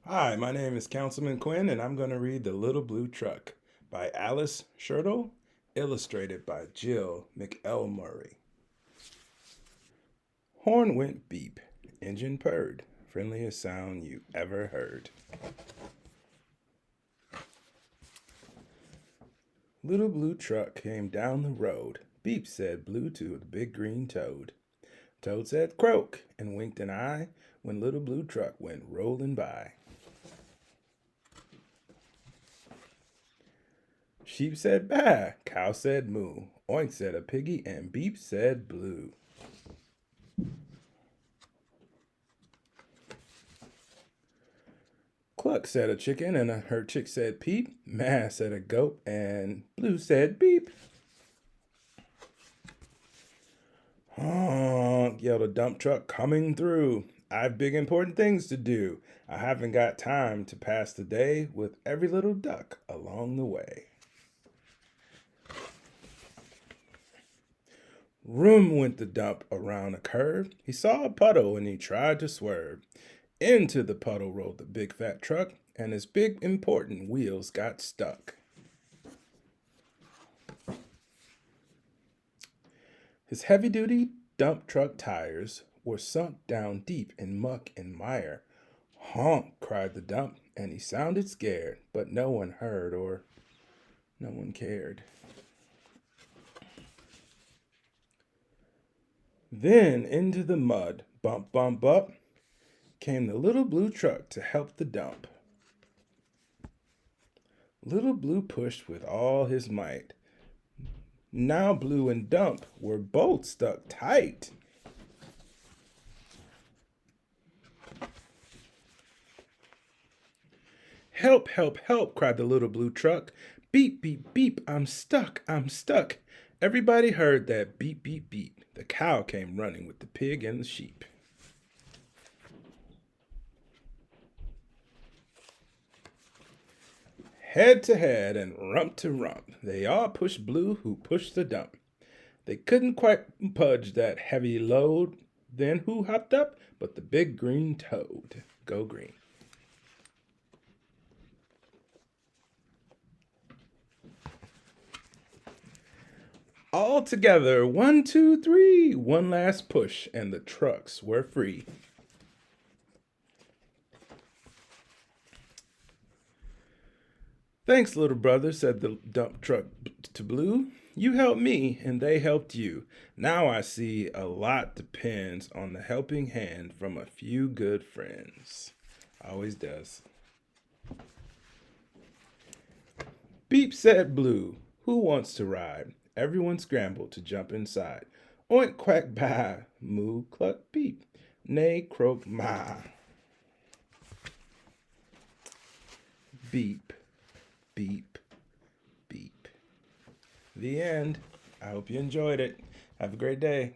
Hi, my name is Councilman Quinn, and I'm going to read The Little Blue Truck by Alice Schertle, illustrated by Jill McElmurray. Horn went beep, engine purred, friendliest sound you ever heard. Little Blue Truck came down the road. Beep said Blue to the big green toad. Toad said croak and winked an eye when Little Blue Truck went rolling by. Sheep said bah, cow said moo, oink said a piggy, and beep said blue. Cluck said a chicken, and her chick said peep, ma said a goat, and blue said beep. Honk, yelled a dump truck coming through. I've big important things to do. I haven't got time to pass the day with every little duck along the way. Room went the dump around a curve. He saw a puddle and he tried to swerve. Into the puddle rolled the big fat truck, and his big important wheels got stuck. His heavy duty dump truck tires were sunk down deep in muck and mire. Honk, cried the dump, and he sounded scared, but no one heard or no one cared. Then into the mud, bump, bump, up, came the little blue truck to help the dump. Little Blue pushed with all his might. Now Blue and Dump were both stuck tight. Help, help, help, cried the little blue truck. Beep, beep, beep, I'm stuck, I'm stuck. Everybody heard that beep, beep, beep. The cow came running with the pig and the sheep. Head to head and rump to rump, they all pushed Blue, who pushed the dump. They couldn't quite pudge that heavy load. Then who hopped up but the big green toad? Go green. All together, 1, 2, 3. One last push, and the trucks were free. Thanks, little brother, said the dump truck to Blue. You helped me, and they helped you. Now I see a lot depends on the helping hand from a few good friends. Always does. Beep said Blue. Who wants to ride? Everyone scrambled to jump inside. Oink, quack, baa. Moo, cluck, beep. Neigh, croak, ma. Beep, beep, beep. The end. I hope you enjoyed it. Have a great day.